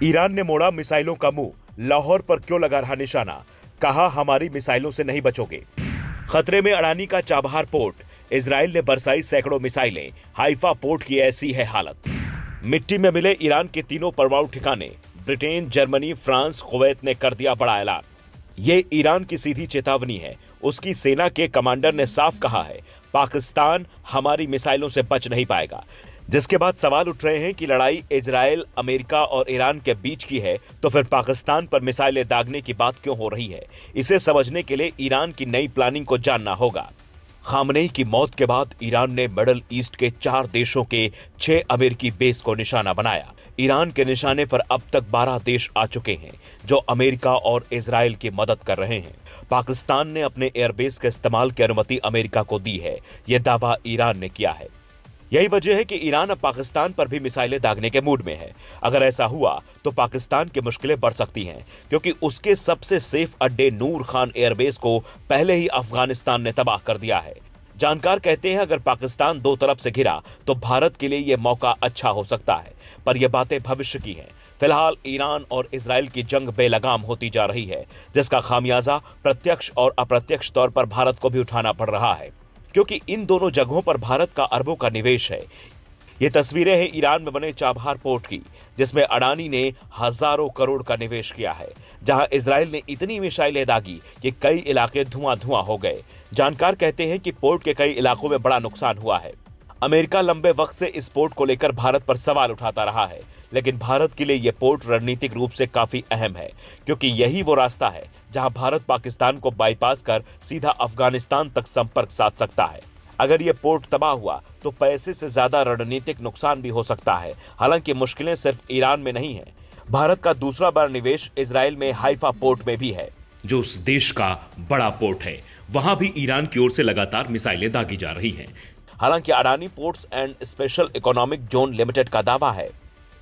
Iran ने मोड़ा मिसाइलों का मुंह, लाहौर पर क्यों लगा रहा निशाना, कहा हमारी मिसाइलों से नहीं बचोगे। खतरे में अडानी का चाबहार पोर्ट, इजराइल ने बरसाई सैकड़ों मिसाइलें, हाइफा पोर्ट की ऐसी है हालत। मिट्टी में मिले ईरान के तीनों परमाणु ठिकाने, ब्रिटेन, जर्मनी, फ्रांस, कुवैत ने कर दिया बड़ा ऐलान। ये ईरान की सीधी चेतावनी है। उसकी सेना के कमांडर ने साफ कहा है, पाकिस्तान हमारी मिसाइलों से बच नहीं पाएगा। जिसके बाद सवाल उठ रहे हैं कि लड़ाई इजराइल, अमेरिका और ईरान के बीच की है, तो फिर पाकिस्तान पर मिसाइलें दागने की बात क्यों हो रही है। इसे समझने के लिए ईरान की नई प्लानिंग को जानना होगा। खामनेई की मौत के बाद ईरान ने मिडल ईस्ट के 4 देशों के 6 अमेरिकी बेस को निशाना बनाया। ईरान के निशाने पर अब तक 12 देश आ चुके हैं, जो अमेरिका और इजराइल की मदद कर रहे हैं। पाकिस्तान ने अपने एयरबेस के इस्तेमाल की अनुमति अमेरिका को दी है, यह दावा ईरान ने किया है। यही वजह है कि ईरान अब पाकिस्तान पर भी मिसाइलें दागने के मूड में है। अगर ऐसा हुआ तो पाकिस्तान की मुश्किलें बढ़ सकती हैं, क्योंकि उसके सबसे सेफ अड्डे नूर खान एयरबेस को पहले ही अफगानिस्तान ने तबाह कर दिया है। जानकार कहते हैं अगर पाकिस्तान दो तरफ से घिरा तो भारत के लिए यह मौका अच्छा हो सकता है, पर यह बातें भविष्य की हैं। फिलहाल ईरान और इजराइल की जंग बेलगाम होती जा रही है, जिसका खामियाजा प्रत्यक्ष और अप्रत्यक्ष तौर पर भारत को भी उठाना पड़ रहा है, क्योंकि इन दोनों जगहों पर भारत का अरबों का निवेश है। ये तस्वीरें हैं ईरान में बने चाबहार पोर्ट की, जिसमें अडानी ने हजारों करोड़ का निवेश किया है, जहां इजराइल ने इतनी मिसाइलें दागी कि कई इलाके धुआं धुआं हो गए। जानकार कहते हैं कि पोर्ट के कई इलाकों में बड़ा नुकसान हुआ है। अमेरिका लंबे वक्त से इस पोर्ट को लेकर भारत पर सवाल उठाता रहा है, लेकिन भारत के लिए यह पोर्ट रणनीतिक रूप से काफी अहम है, क्योंकि यही वो रास्ता है जहां भारत पाकिस्तान को बाईपास कर सीधा अफगानिस्तान तक संपर्क साध सकता है। अगर यह पोर्ट तबाह हुआ तो पैसे से ज्यादा रणनीतिक नुकसान भी हो सकता है। हालांकि मुश्किलें सिर्फ ईरान में नहीं है। भारत का दूसरा बड़ा निवेश इजराइल में हाइफा पोर्ट में भी है, जो उस देश का बड़ा पोर्ट है। वहां भी ईरान की ओर से लगातार मिसाइलें दागी जा रही हैं। हालांकि Adani ports and special economic zone limited का दावा है,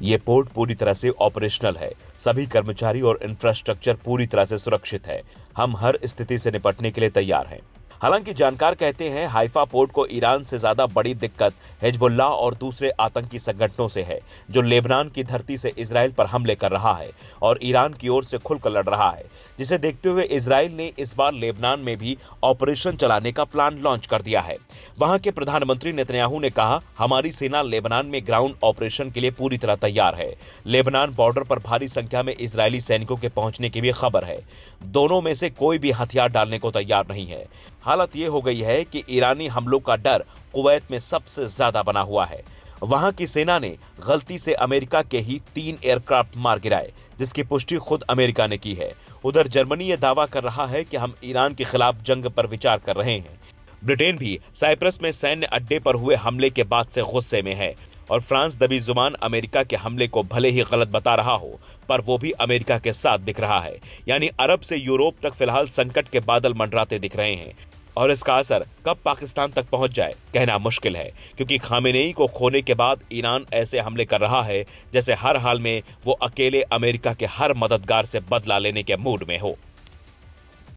ये पोर्ट पूरी तरह से ऑपरेशनल है। सभी कर्मचारी और इंफ्रास्ट्रक्चर पूरी तरह से सुरक्षित है। हम हर स्थिति से निपटने के लिए तैयार हैं। हालांकि जानकार कहते हैं हाइफा पोर्ट को ईरान से ज्यादा बड़ी दिक्कत हिजबुल्लाह और दूसरे आतंकी संगठनों से है, जो लेबनान की धरती से इजराइल पर हमले कर रहा है और ईरान की ओर से खुलकर लड़ रहा है, जिसे देखते हुए इजराइल ने इस बार लेबनान में भी ऑपरेशन चलाने का प्लान लॉन्च कर दिया है। वहां के प्रधानमंत्री नेतन्याहू ने कहा, हमारी सेना लेबनान में ग्राउंड ऑपरेशन के लिए पूरी तरह तैयार है। लेबनान बॉर्डर पर भारी संख्या में इजरायली सैनिकों के पहुंचने की भी खबर है। दोनों में से कोई भी हथियार डालने को तैयार नहीं है। हालत यह हो गई है कि ईरानी हमलों का डर कुवैत में सबसे ज्यादा बना हुआ है। वहां की सेना ने गलती से अमेरिका के ही 3 एयरक्राफ्ट मार गिराए, जिसकी पुष्टि खुद अमेरिका ने की है। उधर जर्मनी यह दावा कर रहा है कि हम ईरान के खिलाफ जंग पर विचार कर रहे हैं। ब्रिटेन भी साइप्रस में सैन्य अड्डे पर हुए हमले के बाद से गुस्से में है, और फ्रांस दबी जुबान अमेरिका के हमले को भले ही गलत बता रहा हो, पर वो भी अमेरिका के साथ दिख रहा है। यानी अरब से यूरोप तक फिलहाल संकट के बादल मंडराते दिख रहे हैं, और इसका असर कब पाकिस्तान तक पहुंच जाए कहना मुश्किल है, क्योंकि खामेनेई को खोने के बाद ईरान ऐसे हमले कर रहा है जैसे हर हाल में वो अकेले अमेरिका के हर मददगार से बदला लेने के मूड में हो।